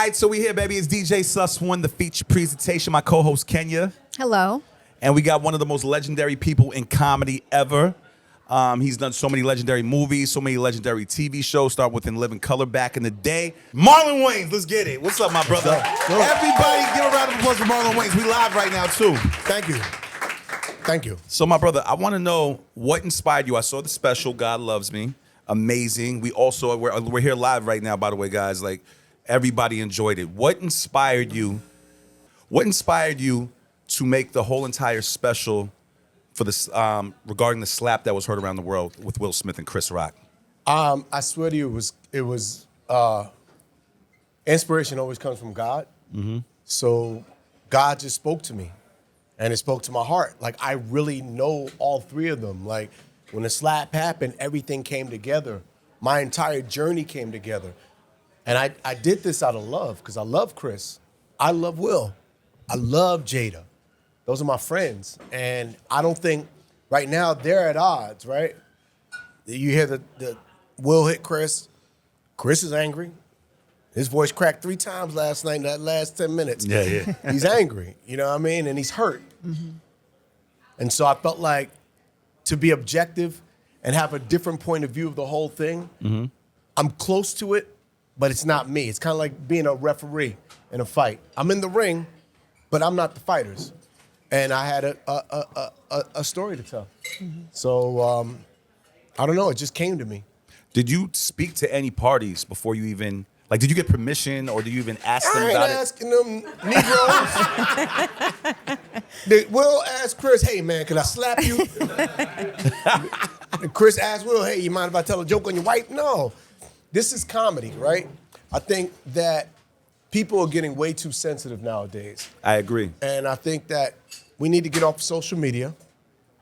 right, so we here, baby. It's DJ Sus One, the feature presentation. My co-host Kenya, Hello. and we got one of the most legendary people in comedy ever. He's done so many legendary movies, so many legendary TV shows. Start with In Living Color back in the day. Marlon Wayans, let's get it. What's up, my brother? Everybody, give a round of applause for Marlon Wayans. We live right now too. Thank you. Thank you. So, my brother, I want to know what inspired you. I saw the special, God Loves Me. Amazing. We're here live right now, by the way, guys. Like, everybody enjoyed it. What inspired you? What inspired you to make the whole entire special for this regarding the slap that was heard around the world with Will Smith and Chris Rock? I swear to you, it was inspiration always comes from God. Mm-hmm. So God just spoke to me, and it spoke to my heart. Like, I really know all three of them. Like, when the slap happened, everything came together. My entire journey came together. And I did this out of love, because I love Chris. I love Will. I love Jada. Those are my friends. And I don't think right now they're at odds, right? You hear the Will hit Chris. Chris is angry. His voice cracked 3 times last night in that last 10 minutes. Yeah. He's angry, you know what I mean? And he's hurt. Mm-hmm. And so I felt like to be objective and have a different point of view of the whole thing, mm-hmm. I'm close to it, but it's not me. It's kind of like being a referee in a fight. I'm in the ring, but I'm not the fighters. And I had a story to tell. Mm-hmm. So I don't know, it just came to me. Did you speak to any parties before you even, like, did you get permission or did you even ask them about it? I ain't asking them Negroes. Will asked Chris, hey man, can I slap you? And Chris asked Will, hey, you mind if I tell a joke on your wife? No. This is comedy, right? I think that people are getting way too sensitive nowadays. I agree. And I think that we need to get off social media.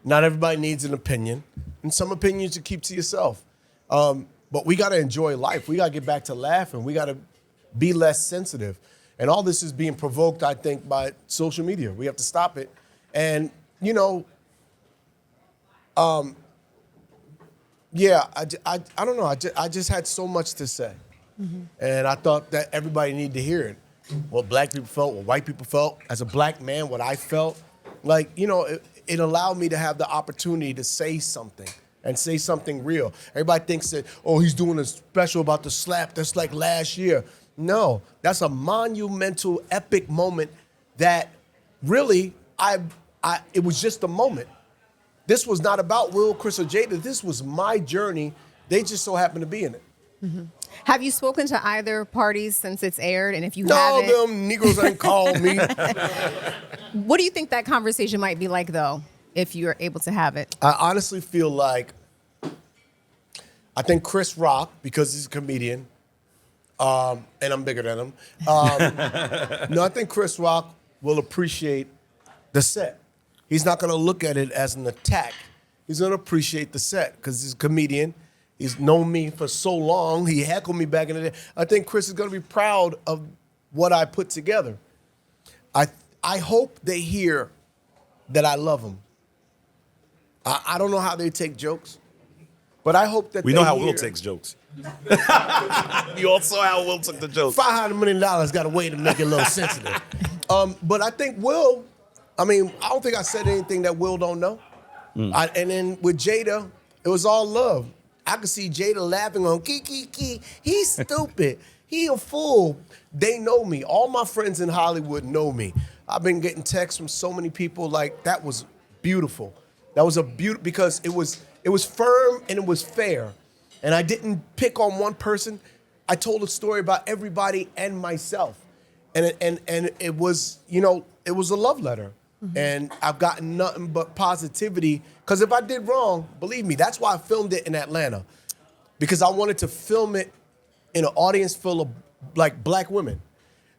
Not everybody needs an opinion. And some opinions you keep to yourself. But we got to enjoy life. We got to get back to laughing. We got to be less sensitive. And all this is being provoked, I think, by social media. We have to stop it. And, you know, I don't know. I just had so much to say. Mm-hmm. And I thought that everybody needed to hear it. What black people felt, what white people felt. As a black man, what I felt. Like, you know, it allowed me to have the opportunity to say something. And say something real. Everybody thinks that, oh, he's doing a special about the slap that's like last year. No, that's a monumental, epic moment that really, it was just a moment. This was not about Will, Chris, or Jada. This was my journey. They just so happened to be in it. Mm-hmm. Have you spoken to either parties since it's aired? And if you haven't... No, them Negroes ain't called me. What do you think that conversation might be like, though, if you're able to have it? I honestly feel like, I think Chris Rock, because he's a comedian, and I'm bigger than him. No, I think Chris Rock will appreciate the set. He's not going to look at it as an attack. He's going to appreciate the set because he's a comedian. He's known me for so long. He heckled me back in the day. I think Chris is going to be proud of what I put together. I hope they hear that I love them. I don't know how they take jokes, but I hope that we know how Will takes jokes. You all saw how Will took the jokes. $500 million got a way to make it a little sensitive. But I think Will, I don't think I said anything that Will don't know. And then with Jada, it was all love. I could see Jada laughing on key. He's stupid. He a fool. They know me. All my friends in Hollywood know me. I've been getting texts from so many people like, that was beautiful. That was a beautiful, because it was firm and it was fair. And I didn't pick on one person. I told a story about everybody and myself. And it was, you know, it was a love letter. Mm-hmm. And I've gotten nothing but positivity. Because if I did wrong, believe me, that's why I filmed it in Atlanta. Because I wanted to film it in an audience full of like black women.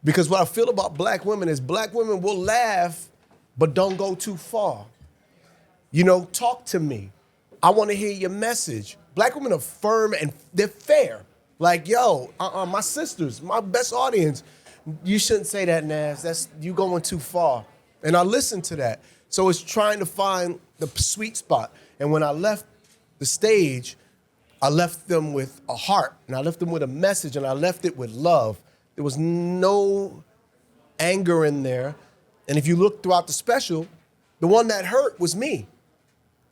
Because what I feel about black women is black women will laugh, but don't go too far. You know, talk to me. I want to hear your message. Black women are firm and they're fair. Like, yo, my sisters, my best audience, you shouldn't say that, Nas. That's you going too far. And I listened to that. So it's trying to find the sweet spot. And when I left the stage, I left them with a heart, and I left them with a message, and I left it with love. There was no anger in there. And if you look throughout the special, the one that hurt was me.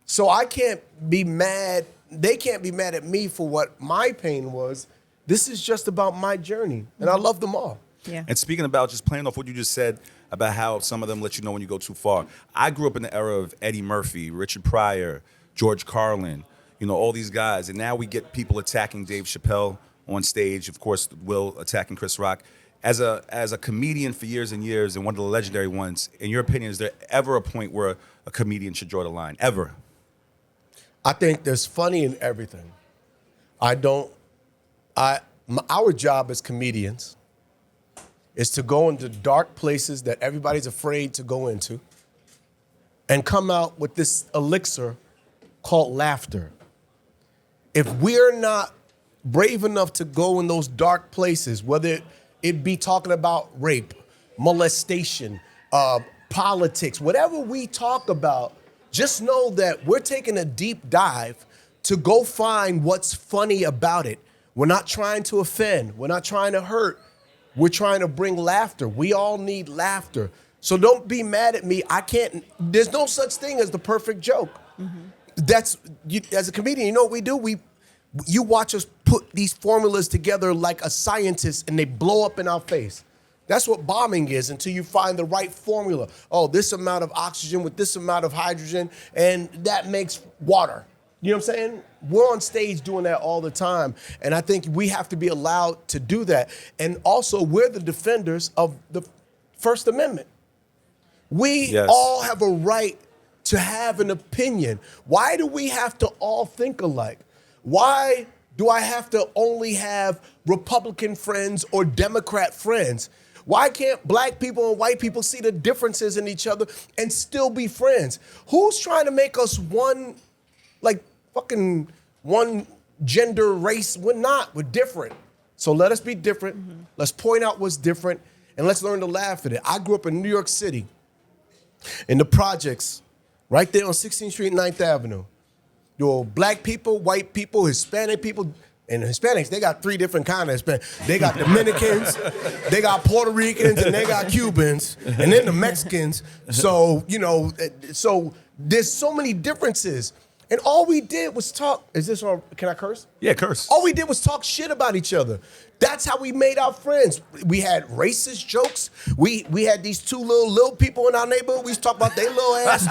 So I can't be mad. They can't be mad at me for what my pain was. This is just about my journey. And I love them all. Yeah. And speaking about just playing off what you just said about how some of them let you know when you go too far. I grew up in the era of Eddie Murphy, Richard Pryor, George Carlin, all these guys. And now we get people attacking Dave Chappelle on stage. Of course, Will attacking Chris Rock. As a comedian for years and years, and one of the legendary ones, in your opinion, is there ever a point where a comedian should draw the line? Ever? I think there's funny in everything. Our job as comedians is to go into dark places that everybody's afraid to go into and come out with this elixir called laughter. If we're not brave enough to go in those dark places, whether it be talking about rape, molestation, politics, whatever we talk about, just know that we're taking a deep dive to go find what's funny about it. We're not trying to offend. We're not trying to hurt. We're trying to bring laughter. We all need laughter. So don't be mad at me. There's no such thing as the perfect joke. Mm-hmm. As a comedian, you know what we do? You watch us put these formulas together like a scientist and they blow up in our face. That's what bombing is until you find the right formula. Oh, this amount of oxygen with this amount of hydrogen, and that makes water. You know what I'm saying? We're on stage doing that all the time. And I think we have to be allowed to do that. And also, we're the defenders of the First Amendment. We all have a right to have an opinion. Why do we have to all think alike? Why do I have to only have Republican friends or Democrat friends? Why can't black people and white people see the differences in each other and still be friends? Who's trying to make us one, like fucking one gender, race? We're not. We're different. So let us be different. Mm-hmm. Let's point out what's different, and let's learn to laugh at it. I grew up in New York City, in the projects, right there on 16th Street, 9th Avenue. There were black people, white people, Hispanic people. And the Hispanics, they got three different kinds of Hispanic. They got Dominicans, they got Puerto Ricans, and they got Cubans, and then the Mexicans. So, so there's so many differences. And all we did was talk. Can I curse? Yeah, curse. All we did was talk shit about each other. That's how we made our friends. We had racist jokes. We had these two little people in our neighborhood. We used to talk about their little ass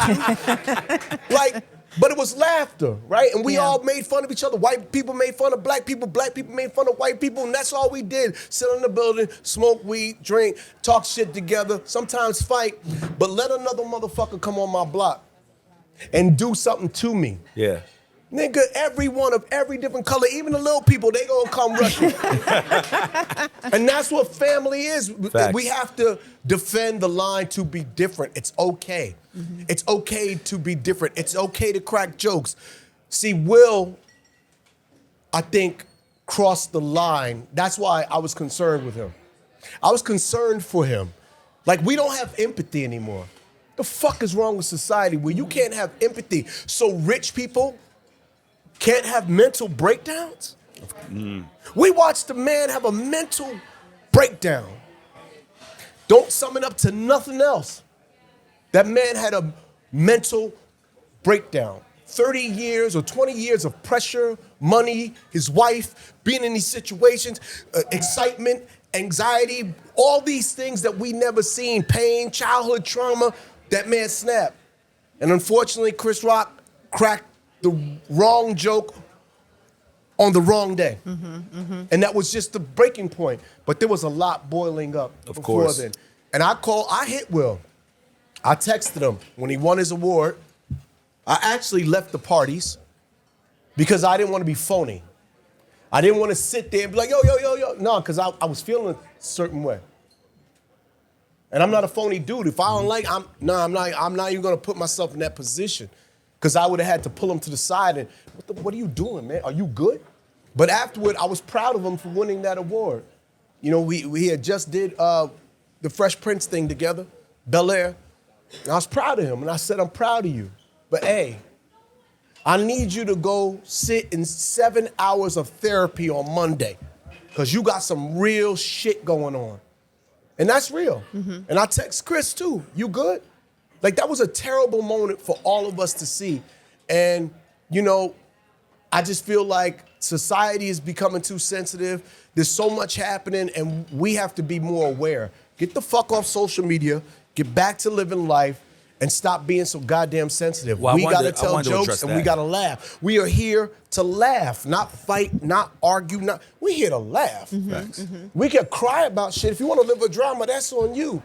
too. But it was laughter, right? And we all made fun of each other. White people made fun of black people made fun of white people, and that's all we did. Sit in the building, smoke weed, drink, talk shit together, sometimes fight, but let another motherfucker come on my block and do something to me. Yeah. Nigga, everyone of every different color, even the little people, they gonna come rushing. And that's what family is. Facts. We have to defend the line to be different. It's okay. Mm-hmm. It's okay to be different. It's okay to crack jokes. See, Will, I think, crossed the line. That's why I was concerned with him. I was concerned for him. Like, we don't have empathy anymore. The fuck is wrong with society where you can't have empathy? So rich people can't have mental breakdowns? We watched a man have a mental breakdown. Don't sum it up to nothing else. That man had a mental breakdown. 30 years or 20 years of pressure, money, his wife, being in these situations, excitement, anxiety, all these things that we never seen, pain, childhood trauma, that man snapped. And unfortunately, Chris Rock cracked the wrong joke on the wrong day. Mm-hmm, mm-hmm. And that was just the breaking point. But there was a lot boiling up before then. And I hit Will. I texted him when he won his award. I actually left the parties because I didn't want to be phony. I didn't want to sit there and be like, yo. No, because I was feeling a certain way. And I'm not a phony dude. If I don't like, I'm not even gonna put myself in that position. Because I would have had to pull him to the side and, what are you doing, man? Are you good? But afterward, I was proud of him for winning that award. You know, we had just did the Fresh Prince thing together, Bel Air. And I was proud of him, and I said, I'm proud of you. But hey, I need you to go sit in 7 hours of therapy on Monday. because you got some real shit going on. And that's real. And I text Chris too, you good? Like, that was a terrible moment for all of us to see. And, you know, I just feel like society is becoming too sensitive. There's so much happening, and we have to be more aware. Get the fuck off social media, get back to living life, and stop being so goddamn sensitive. Well, we I wanted- gotta I tell wanted to jokes address and we that. gotta laugh. We are here to laugh, not fight, not argue, we're here to laugh. Facts. We can cry about shit. If you wanna live a drama, that's on you.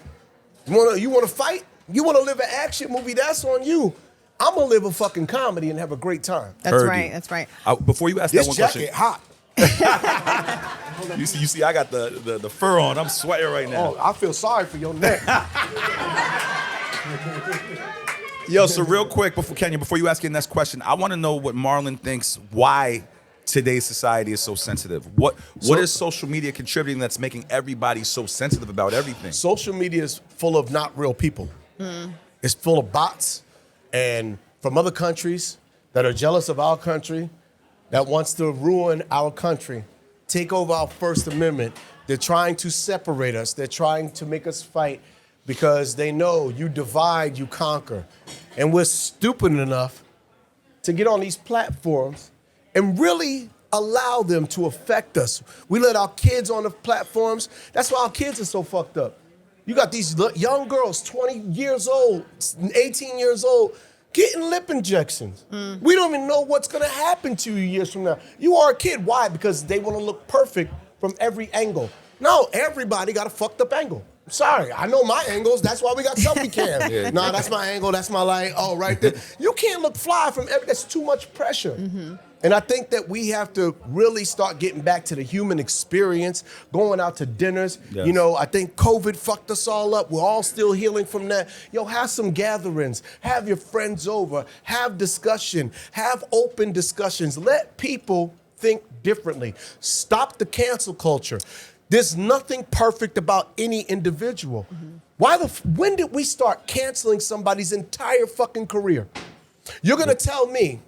You wanna fight? You wanna live an action movie, that's on you. I'm gonna live a fucking comedy and have a great time. That's Heard right. you. That's right. Before you ask This that one jacket question, hot. you see, I got the fur on. I'm sweating right now. Oh, I feel sorry for your neck. Yo, so real quick, before you ask your next question, I want to know what Marlon thinks why today's society is so sensitive. What is social media contributing that's making everybody so sensitive about everything? Social media is full of not real people. It's full of bots and from other countries that are jealous of our country, that wants to ruin our country, take over our First Amendment. They're trying to separate us. They're trying to make us fight because they know you divide, you conquer. And we're stupid enough to get on these platforms and really allow them to affect us. We let our kids on the platforms. That's why our kids are so fucked up. You got these young girls, 20 years old, 18 years old, getting lip injections. We don't even know what's gonna happen to you years from now. You are a kid, why? Because they wanna look perfect from every angle. No, everybody got a fucked up angle. Sorry, I know my angles, that's why we got selfie cam. Yeah. No, that's my angle, that's my light, oh, right there. You can't look fly from that's too much pressure. And I think that we have to really start getting back to the human experience, going out to dinners. Yes. You know, I think COVID fucked us all up. We're all still healing from that. Yo, have some gatherings, have your friends over, have discussion, have open discussions. Let people think differently. Stop the cancel culture. There's nothing perfect about any individual. When did we start canceling somebody's entire fucking career? You're gonna tell me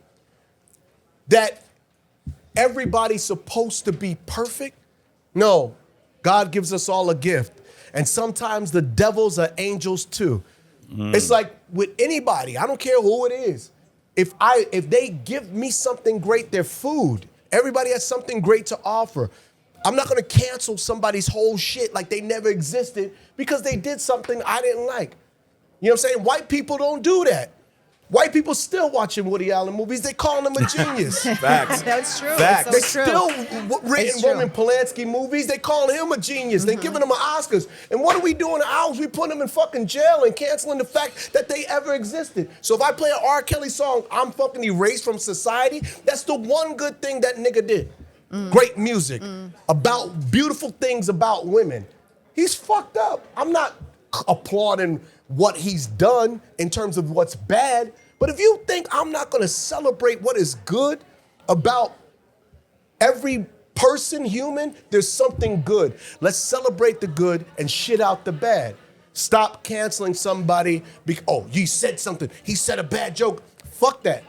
that everybody's supposed to be perfect? No, God gives us all a gift. And sometimes the devils are angels too. It's like with anybody, I don't care who it is. If they give me something great, their food, everybody has something great to offer. I'm not gonna cancel somebody's whole shit like they never existed because they did something I didn't like. You know what I'm saying? White people don't do that. White people still watching Woody Allen movies. They calling him a genius. Facts. That's true. Facts. It's They so true. still written It's true. Roman Polanski movies. They calling him a genius. They giving him an Oscars. And what are we doing to ours? We putting them in fucking jail and canceling the fact that they ever existed. So if I play an R. Kelly song, I'm fucking erased from society. That's the one good thing that nigga did. Great music about beautiful things about women. He's fucked up. I'm not applauding what he's done in terms of what's bad. But if you think I'm not gonna celebrate what is good about every person, human, there's something good. Let's celebrate the good and shit out the bad. Stop canceling somebody oh, you said something. He said a bad joke. Fuck that.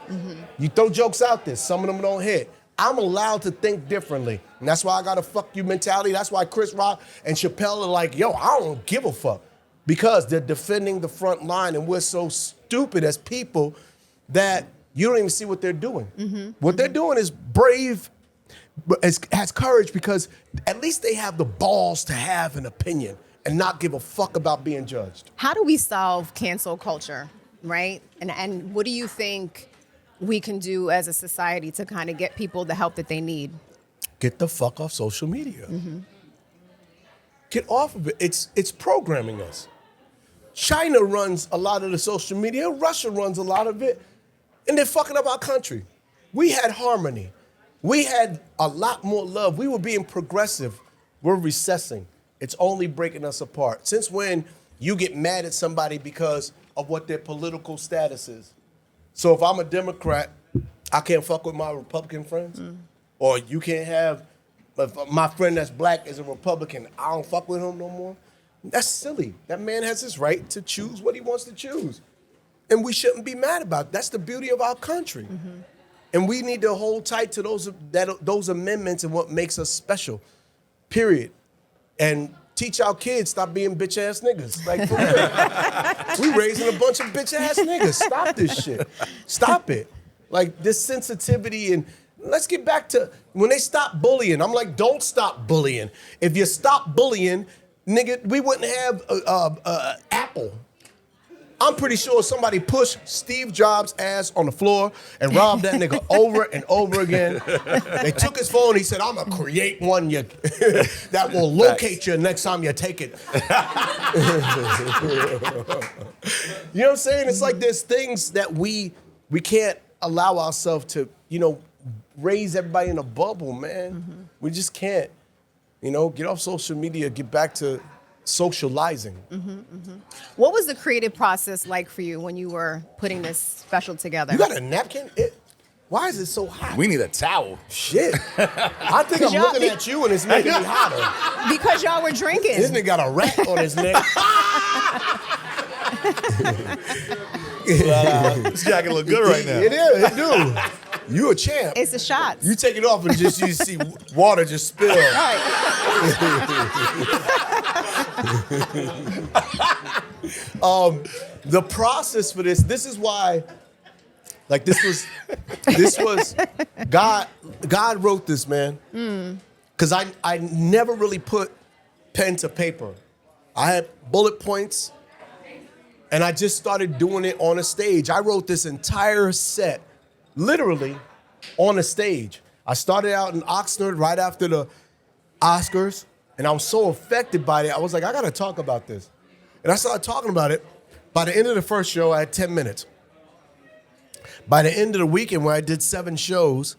You throw jokes out there. Some of them don't hit. I'm allowed to think differently. And that's why I got a fuck you mentality. That's why Chris Rock and Chappelle are like, yo, I don't give a fuck. Because they're defending the front line and we're so stupid as people that you don't even see what they're doing. What they're doing is brave, has courage because at least they have the balls to have an opinion and not give a fuck about being judged. How do we solve cancel culture, right? And what do you think we can do as a society to kind of get people the help that they need? Get the fuck off social media. Get off of it. It's programming us. China runs a lot of the social media. Russia runs a lot of it. And they're fucking up our country. We had harmony. We had a lot more love. We were being progressive. We're recessing. It's only breaking us apart. Since when you get mad at somebody because of what their political status is? So if I'm a Democrat, I can't fuck with my Republican friends? Or you can't have, if my friend that's black is a Republican, I don't fuck with him no more? That's silly. That man has his right to choose what he wants to choose. And we shouldn't be mad about it. That's the beauty of our country. And we need to hold tight to those amendments and what makes us special. period. And teach our kids stop being bitch ass niggas. Like, for real. We raising a bunch of bitch ass niggas. Stop this shit. Stop it. Like, this sensitivity, and let's get back to when they stop bullying. I'm like, don't stop bullying. If you stop bullying, nigga, we wouldn't have Apple. I'm pretty sure somebody pushed Steve Jobs' ass on the floor and robbed that nigga over and over again. They took his phone. He said, I'm going to create one that will locate you next time you take it. You know what I'm saying? It's like there's things that we can't allow ourselves to, raise everybody in a bubble, man. We just can't. Get off social media, get back to socializing. What was the creative process like for you when you were putting this special together? You got a napkin? Why is it so hot? We need a towel. Shit. I think I'm looking at you and it's making me hotter. Because y'all were drinking. This nigga got a rat on his neck. This jacket look good right now. It is, it do. You a champ. It's the shots. You take it off and you see water just spill. Right. The process for this is why, like this was God wrote this, man. Because I never really put pen to paper. I had bullet points and I just started doing it on a stage. I wrote this entire set, literally, on a stage. I started out in Oxnard right after the Oscars, and I was so affected by it, I was like, I gotta talk about this. And I started talking about it. By the end of the first show, I had 10 minutes. By the end of the weekend, where I did 7 shows,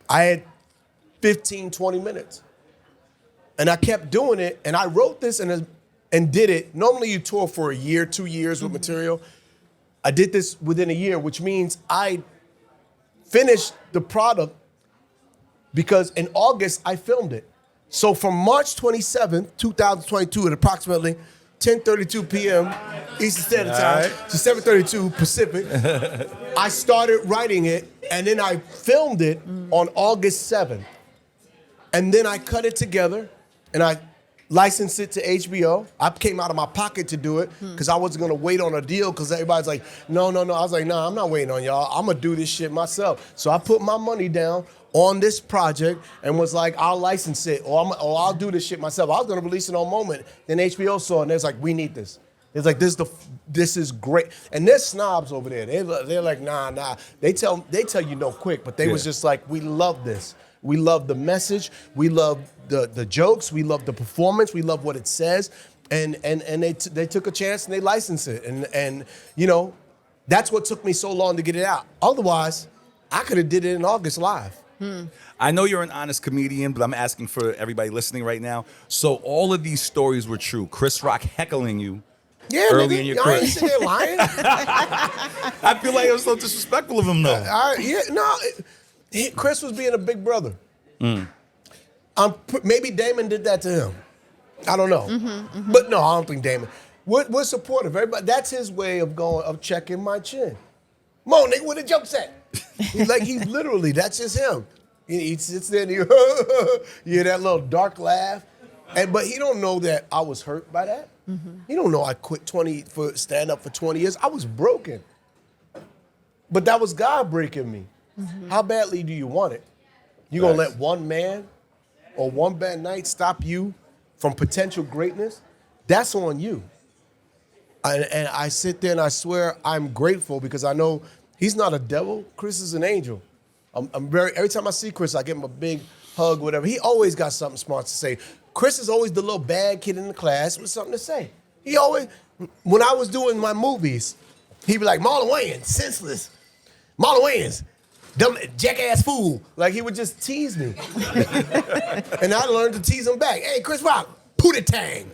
I had 15, 20 minutes. And I kept doing it, and I wrote this and did it. Normally you tour for a year, 2 years with material. I did this within a year, which means I finished the product because in August I filmed it. So from March 27th, 2022 at approximately 10:32 p.m. Eastern Standard Time to 7:32 Pacific, I started writing it and then I filmed it on August 7th. And then I cut it together and I licensed it to HBO. I came out of my pocket to do it because I wasn't gonna wait on a deal because everybody's like, no. I was like, nah, I'm not waiting on y'all. I'm gonna do this shit myself. So I put my money down on this project and was like, I'll license it or I'll do this shit myself. I was gonna release it on Moment. Then HBO saw it and they was like, we need this. It's like, this is great. And there's snobs over there. They're like, nah. They tell you no quick, but they was just like, we love this. We love the message. We love the jokes. We love the performance. We love what it says. And they took a chance and they licensed it. And that's what took me so long to get it out. Otherwise, I could have did it in August live. I know you're an honest comedian, but I'm asking for everybody listening right now. So all of these stories were true. Chris Rock heckling you early in your y'all career. ain't sitting there lying. I feel like it was so disrespectful of him, though. Chris was being a big brother. Maybe Damon did that to him. I don't know. But no, I don't think Damon. We're supportive. Everybody, that's his way of checking my chin. Come on, nigga, where the jokes at? He's literally, that's just him. He sits there and you hear that little dark laugh. But he don't know that I was hurt by that. He don't know I quit stand up for 20 years. I was broken. But that was God breaking me. How badly do you want it? You gonna let one man or one bad night stop you from potential greatness? That's on you. And I sit there and I swear I'm grateful because I know he's not a devil. Chris is an angel. Every time I see Chris, I give him a big hug, whatever. He always got something smart to say. Chris is always the little bad kid in the class with something to say. He always, when I was doing my movies, he'd be like, Marlon Wayans, senseless. Marlon Wayans, dumb jackass fool. Like he would just tease me. And I learned to tease him back. Hey, Chris Rock, pootie-tang.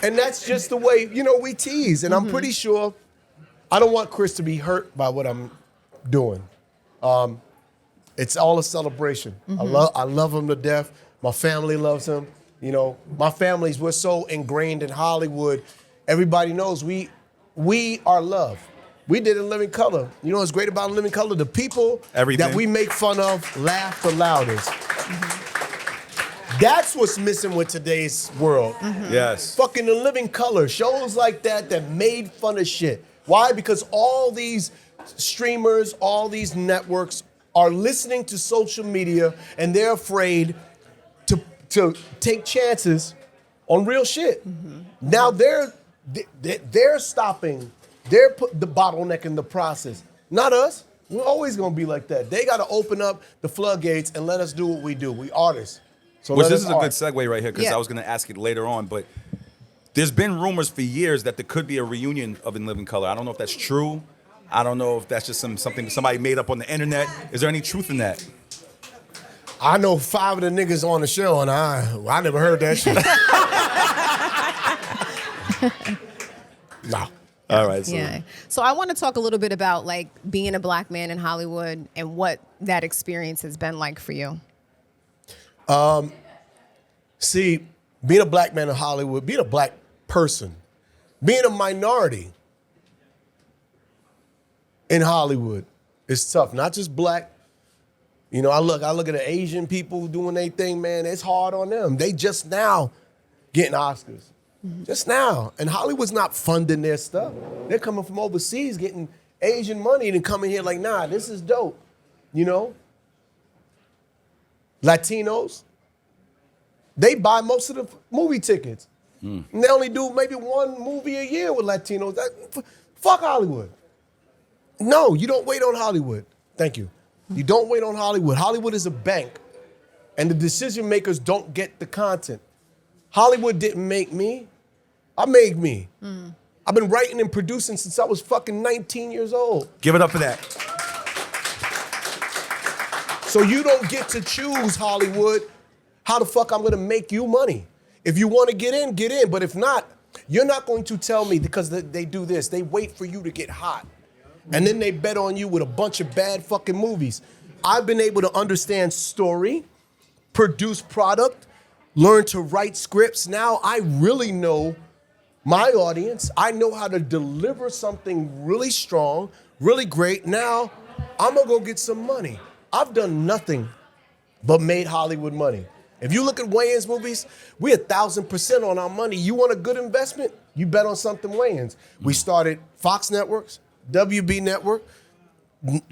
And that's just the way, we tease. And I'm pretty sure I don't want Chris to be hurt by what I'm doing. It's all a celebration. I love him to death. My family loves him. My family's, we're so ingrained in Hollywood. Everybody knows we are loved. We did In Living Color. You know what's great about In Living Color? The people that we make fun of laugh the loudest. That's what's missing with today's world. Yes. Fucking The Living Color, shows like that made fun of shit. Why? Because all these streamers, all these networks are listening to social media and they're afraid to take chances on real shit. Now they're stopping, they're putting the bottleneck in the process. Not us. We're always gonna be like that. They gotta open up the floodgates and let us do what we do. We artists. So Which this is a good segue right here because Yeah. I was going to ask it later on, but there's been rumors for years that there could be a reunion of In Living Color. I don't know if that's true. I don't know if that's just something somebody made up on the internet. Is there any truth in that? I know 5 of the niggas on the show, and I never heard that shit. No. All right. So Yeah. So I want to talk a little bit about like being a black man in Hollywood and what that experience has been like for you. See, being a black man in Hollywood, being a black person, being a minority in Hollywood is tough. Not just black. You know, I look at the Asian people doing their thing, man. It's hard on them. They just now getting Oscars. Just now. And Hollywood's not funding their stuff. They're coming from overseas getting Asian money and coming here like, nah, this is dope. You know? Latinos, they buy most of the movie tickets. And they only do maybe one movie a year with Latinos. Fuck Hollywood. No, you don't wait on Hollywood. Thank you. You don't wait on Hollywood. Hollywood is a bank. And the decision makers don't get the content. Hollywood didn't make me. I made me. I've been writing and producing since I was fucking 19 years old. give it up for that. So you don't get to choose, Hollywood, how the fuck I'm gonna make you money. If you wanna get in, get in. But if not, you're not going to tell me because they do this. They wait for you to get hot. And then they bet on you with a bunch of bad fucking movies. I've been able to understand story, produce product, learn to write scripts. Now I really know my audience. I know how to deliver something really strong, really great. Now I'm gonna go get some money. I've done nothing but made Hollywood money. If you look at Wayans movies, we 1,000% on our money. You want a good investment? You bet on something Wayans. We started Fox Networks, WB Network,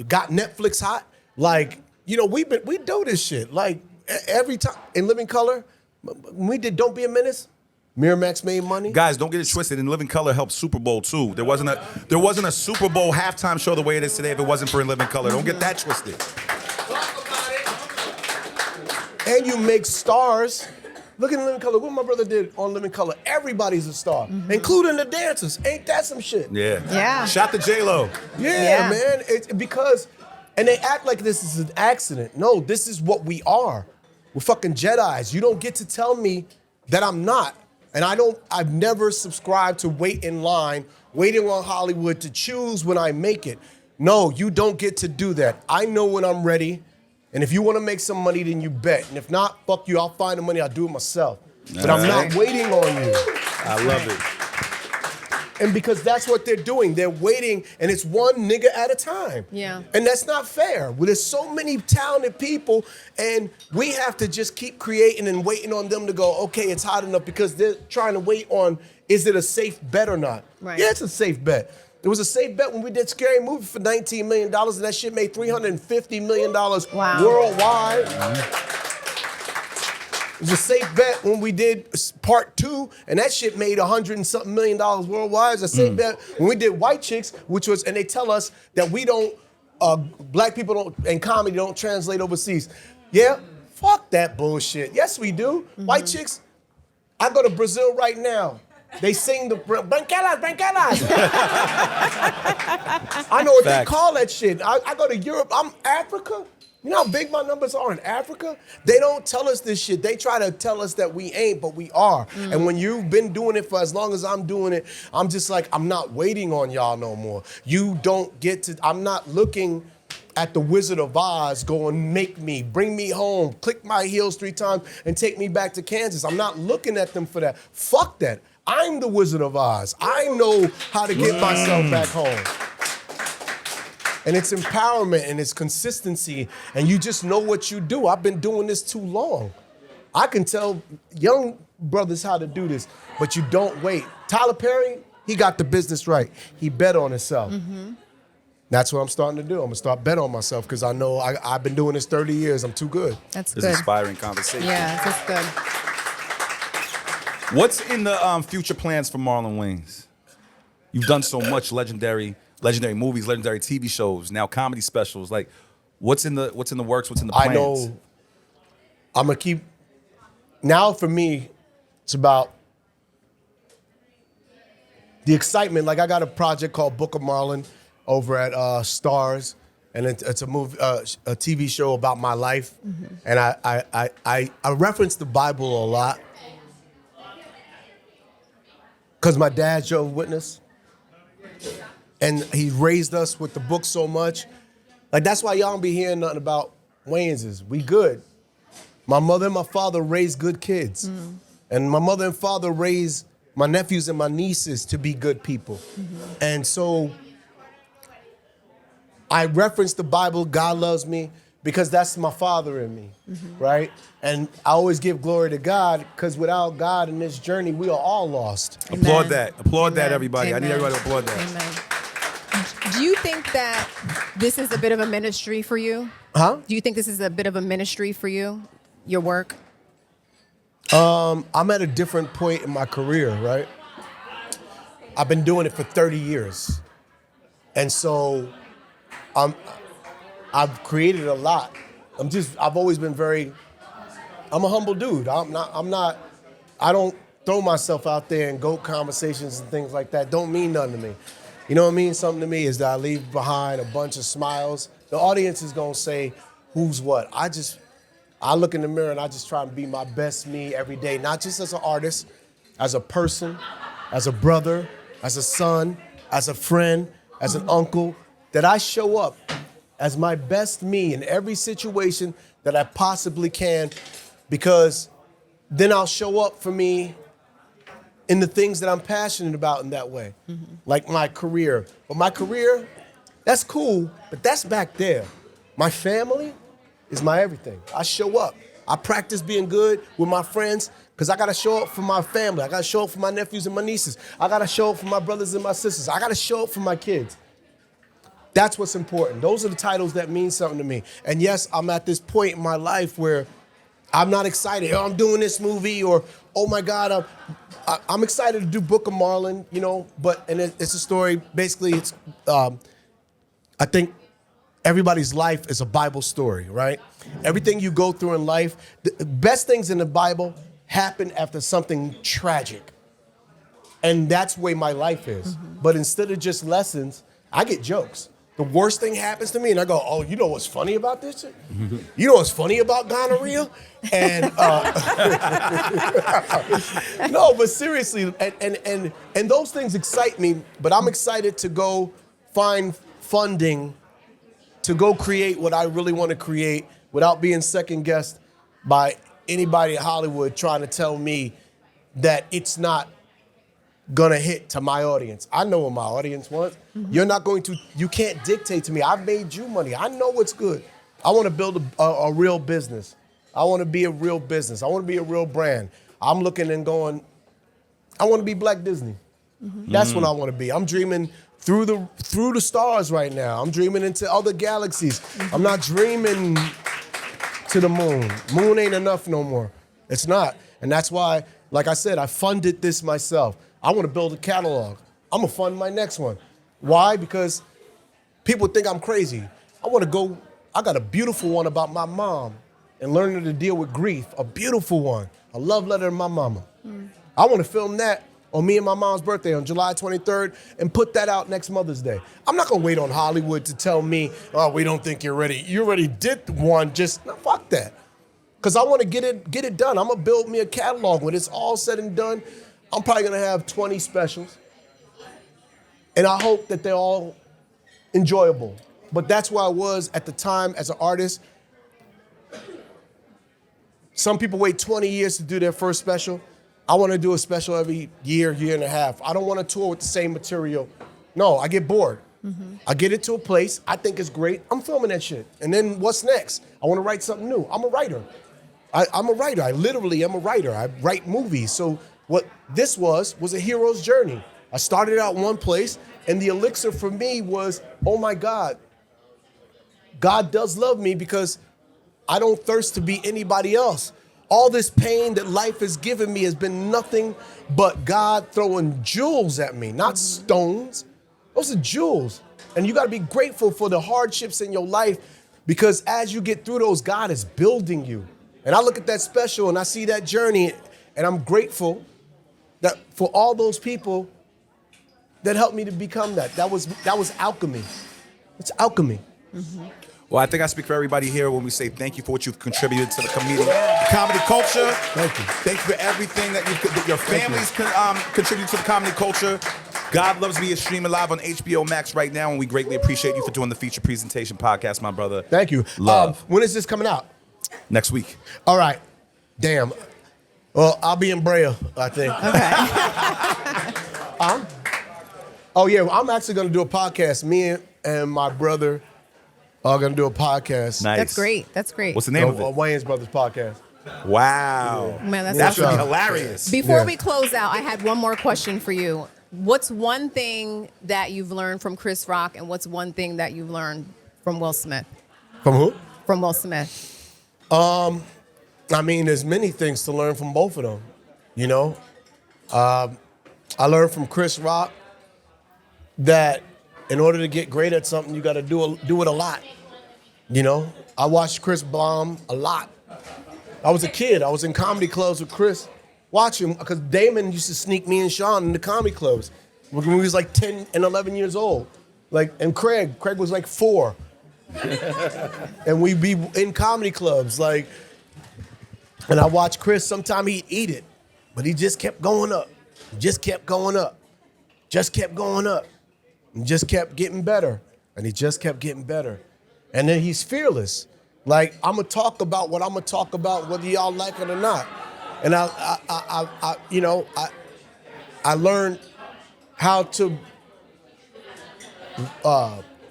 got Netflix hot. Like, you know, we do this shit. Like every time in Living Color, when we did Don't Be a Menace, Miramax made money. Guys, don't get it twisted. In Living Color helped Super Bowl too. There wasn't a Super Bowl halftime show the way it is today if it wasn't for In Living Color. Don't get that twisted. And you make stars. Look at Living Color. What my brother did on Living Color. Everybody's a star, including the dancers. Ain't that some shit? Yeah. Yeah. Shout to J-Lo. Yeah, man. It's because, and they act like this is an accident. No, this is what we are. We're fucking Jedis. You don't get to tell me that I'm not. And I've never subscribed to wait in line, waiting on Hollywood to choose when I make it. No, you don't get to do that. I know when I'm ready. And if you want to make some money, then you bet. And if not, fuck you. I'll find the money. I'll do it myself. But I'm not waiting on you. I love it. And because that's what they're doing. They're waiting, and it's one nigga at a time. Yeah. And that's not fair. Well, there's so many talented people, and we have to just keep creating and waiting on them to go, okay, it's hot enough, because they're trying to wait on, is it a safe bet or not? Right. Yeah, it's a safe bet. It was a safe bet when we did Scary Movie for $19 million, and that shit made $350 million worldwide. It was a safe bet when we did part 2, and that shit made $100 and something million worldwide. It was a safe bet when we did White Chicks, which was, and they tell us that we don't, black people don't, and comedy don't translate overseas. Yeah, fuck that bullshit. Yes, we do. White Chicks, I go to Brazil right now. They sing the branquelas, branquelas. I know what they call that shit. I go to Europe. I'm Africa. You know how big my numbers are in Africa? They don't tell us this shit. They try to tell us that we ain't, but we are. And when you've been doing it for as long as I'm doing it, I'm just like, I'm not waiting on y'all no more. You don't get to, I'm not looking at the Wizard of Oz going, make me, bring me home, click my heels 3 times, and take me back to Kansas. I'm not looking at them for that. Fuck that. I'm the Wizard of Oz. I know how to get myself back home. And it's empowerment and it's consistency, and you just know what you do. I've been doing this too long. I can tell young brothers how to do this, but you don't wait. Tyler Perry, he got the business right. He bet on himself. That's what I'm starting to do. I'm gonna start betting on myself because I know I've been doing this 30 years. I'm too good. That's This good. inspiring conversation. Yeah, that's good. What's in the future plans for Marlon Wayans? You've done so much, legendary movies, legendary TV shows, now comedy specials. Like, what's in the works? What's in the plans? I know I'm gonna keep. Now for me, it's about the excitement. Like I got a project called Book of Marlon over at Stars, and it's a movie, a TV show about my life, and I reference the Bible a lot because my dad's Jehovah's Witness, and he raised us with the book so much. Like that's why y'all don't be hearing nothing about Wayanses. We good. My mother and my father raised good kids, and my mother and father raised my nephews and my nieces to be good people, and so. I reference the Bible, God loves me, because that's my father in me, right? And I always give glory to God, because without God in this journey, we are all lost. Amen. Applaud that. Applaud that, Amen. everybody. I need Amen. everybody to applaud that. Amen. Do you think that this is a bit of a ministry for you? Huh? Do you think this is a bit of a ministry for you, your work? I'm at a different point in my career, right? I've been doing it for 30 years. And so I've created a lot. I've always been I'm a humble dude. I don't throw myself out there and go conversations and things like that. Don't mean nothing to me. You know what I mean? Something to me is that I leave behind a bunch of smiles. The audience is gonna say who's what. I look in the mirror and I just try and be my best me every day, not just as an artist, as a person, as a brother, as a son, as a friend, as an uncle, that I show up as my best me in every situation that I possibly can, because then I'll show up for me in the things that I'm passionate about in that way, like my career. But my career, that's cool, but that's back there. My family is my everything. I show up. I practice being good with my friends because I got to show up for my family. I got to show up for my nephews and my nieces. I got to show up for my brothers and my sisters. I got to show up for my kids. That's what's important. Those are the titles that mean something to me. And yes, I'm at this point in my life where I'm not excited. Oh, I'm doing this movie, or oh my God, I'm excited to do Book of Marlon, you know. And it's a story. Basically, it's I think everybody's life is a Bible story, right? Everything you go through in life, the best things in the Bible happen after something tragic, and that's the way my life is. But instead of just lessons, I get jokes. The worst thing happens to me, and I go, "Oh, you know what's funny about this shit? You know what's funny about gonorrhea?" And no, but seriously, and those things excite me. But I'm excited to go find funding to go create what I really want to create without being second guessed by anybody in Hollywood trying to tell me that it's not gonna hit to my audience. I know what my audience wants. You can't dictate to me. I've made you money. I know what's good. I want to build a real business. I want to be a real business. I want to be a real brand. I'm looking and going, I want to be Black Disney. That's what I want to be. I'm dreaming through the stars right now. I'm dreaming into other galaxies. I'm not dreaming to the moon. Moon ain't enough no more. It's not. And that's why, like I said, I funded this myself. I want to build a catalog. I'm going to fund my next one. Why? Because people think I'm crazy. I got a beautiful one about my mom and learning to deal with grief, a beautiful one, a love letter to my mama. I want to film that on me and my mom's birthday on July 23rd and put that out next Mother's Day. I'm not going to wait on Hollywood to tell me, oh, we don't think you're ready. You already did one, no, fuck that. Because I want to get it done. I'm going to build me a catalog. When it's all said and done, I'm probably going to have 20 specials. And I hope that they're all enjoyable. But that's where I was at the time as an artist. Some people wait 20 years to do their first special. I want to do a special every year and a half. I don't want to tour with the same material. No, I get bored. I get it to a place, I think it's great, I'm filming that shit. And then what's next? I want to write something new. I'm a writer. I'm a writer. I literally am a writer. I write movies. So what this was a hero's journey. I started out one place, and the elixir for me was, oh my God, God does love me because I don't thirst to be anybody else. All this pain that life has given me has been nothing but God throwing jewels at me, not stones. Those are jewels. And you got to be grateful for the hardships in your life, because as you get through those, God is building you. And I look at that special and I see that journey, and I'm grateful that for all those people that helped me to become that. That was alchemy. It's alchemy. Mm-hmm. Well, I think I speak for everybody here when we say thank you for what you've contributed to the comedy culture. Thank you. Thank you for everything that your families contribute to the comedy culture. God Loves Me is streaming live on HBO Max right now, and we greatly appreciate you for doing the feature presentation podcast, my brother. Thank you. Love. When is this coming out? Next week. All right. Damn. Well, I'll be in Brea, I think. Okay. Oh, yeah. I'm actually going to do a podcast. Me and my brother are going to do a podcast. Nice. That's great. That's great. What's the name of it? Wayans Brothers podcast. Wow. Man, That's awesome. hilarious. Before Yeah. we close out, I had one more question for you. What's one thing that you've learned from Chris Rock, and what's one thing that you've learned from Will Smith? From who? From Will Smith. I mean, there's many things to learn from both of them. You know, I learned from Chris Rock that in order to get great at something, you got to do it a lot. You know, I watched Chris bomb a lot. I was a kid. I was in comedy clubs with Chris, watching, because Damon used to sneak me and Sean into comedy clubs when we was like 10 and 11 years old. And Craig was like 4. And we'd be in comedy clubs, and I watched Chris. Sometime he'd eat it, but he just kept going up. Just kept going up. Just kept going up. And just kept getting better. And he just kept getting better. And then he's fearless. I'm gonna talk about what I'm gonna talk about, whether y'all like it or not. And I learned how to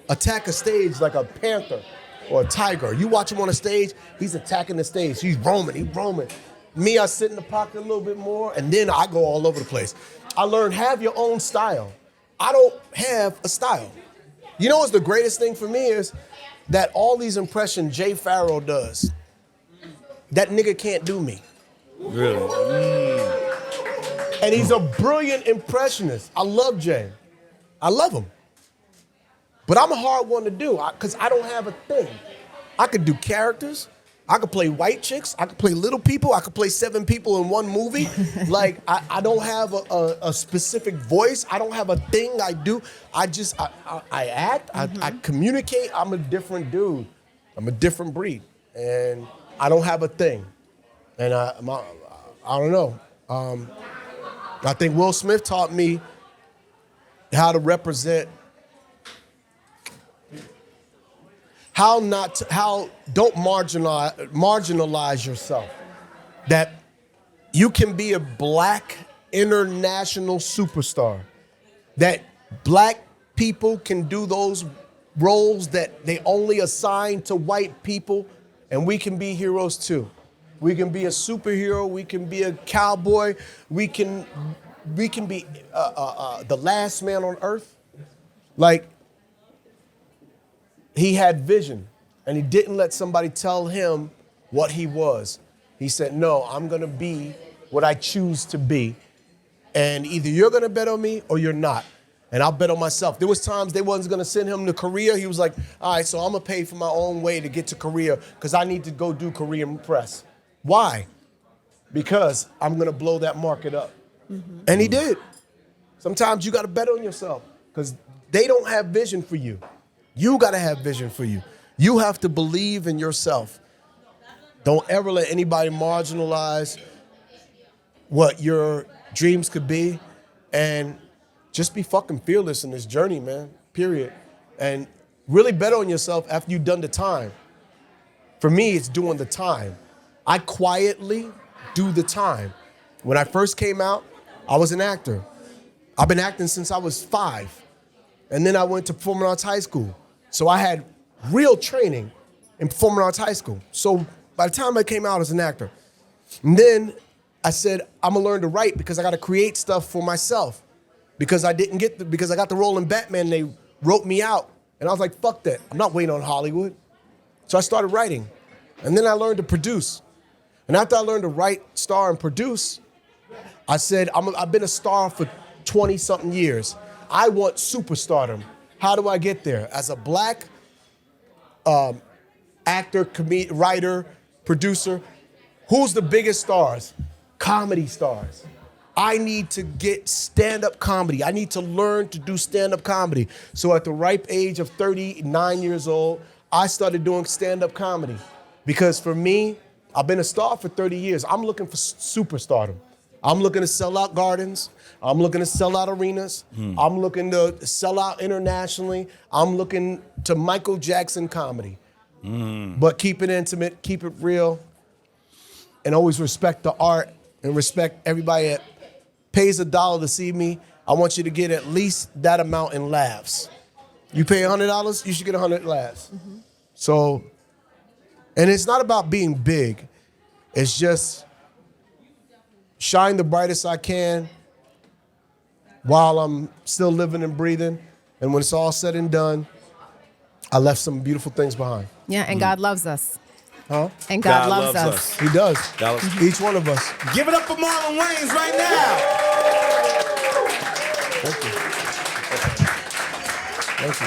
attack a stage like a panther or a tiger. You watch him on a stage, he's attacking the stage. He's roaming. Me, I sit in the pocket a little bit more, and then I go all over the place. I learned, have your own style. I don't have a style. You know what's the greatest thing for me is that all these impressions Jay Farrow does, that nigga can't do me. Really? And he's a brilliant impressionist. I love Jay. I love him. But I'm a hard one to do because I don't have a thing. I could do characters. I could play white chicks. I could play little people. I could play 7 people in one movie. I don't have a specific voice. I don't have a thing I do. I act. I communicate. I'm a different dude. I'm a different breed. And I don't have a thing. And I don't know. I think Will Smith taught me how to represent, don't marginalize yourself. That you can be a black international superstar. That black people can do those roles that they only assign to white people, and we can be heroes too. We can be a superhero. We can be a cowboy. We can be the last man on earth. He had vision, and he didn't let somebody tell him what he was. He said, no, I'm going to be what I choose to be, and either you're going to bet on me or you're not, and I'll bet on myself. There was times they wasn't going to send him to Korea. He was like, all right, so I'm going to pay for my own way to get to Korea because I need to go do Korean press. Why? Because I'm going to blow that market up. Mm-hmm. And he did. Sometimes you got to bet on yourself because they don't have vision for you. You got to have vision for you. You have to believe in yourself. Don't ever let anybody marginalize what your dreams could be, and just be fucking fearless in this journey, man, period. And really bet on yourself after you've done the time. For me, it's doing the time. I quietly do the time. When I first came out, I was an actor. I've been acting since I was 5. And then I went to performing arts high school. So I had real training in performing arts high school. So by the time I came out as an actor. And then I said, I'm gonna learn to write because I gotta create stuff for myself. Because I didn't get because I got the role in Batman, they wrote me out. And I was like, fuck that. I'm not waiting on Hollywood. So I started writing. And then I learned to produce. And after I learned to write, star, and produce, I said, I've been a star for 20-something years. I want superstardom. How do I get there? As a black actor, writer, producer, who's the biggest stars? Comedy stars. I need to get stand-up comedy. I need to learn to do stand-up comedy. So at the ripe age of 39 years old, I started doing stand-up comedy. Because for me, I've been a star for 30 years. I'm looking for superstardom. I'm looking to sell out gardens. I'm looking to sell out arenas. I'm looking to sell out internationally. I'm looking to Michael Jackson comedy. But keep it intimate, keep it real, and always respect the art and respect everybody that pays $1 to see me. I want you to get at least that amount in laughs. You pay $100, you should get 100 laughs. So, and it's not about being big. It's just shine the brightest I can while I'm still living and breathing. And when it's all said and done, I left some beautiful things behind. Yeah, and God loves us. Huh? And God loves us. He does. God loves- Each one of us. Give it up for Marlon Wayans right now. Thank you. Thank you.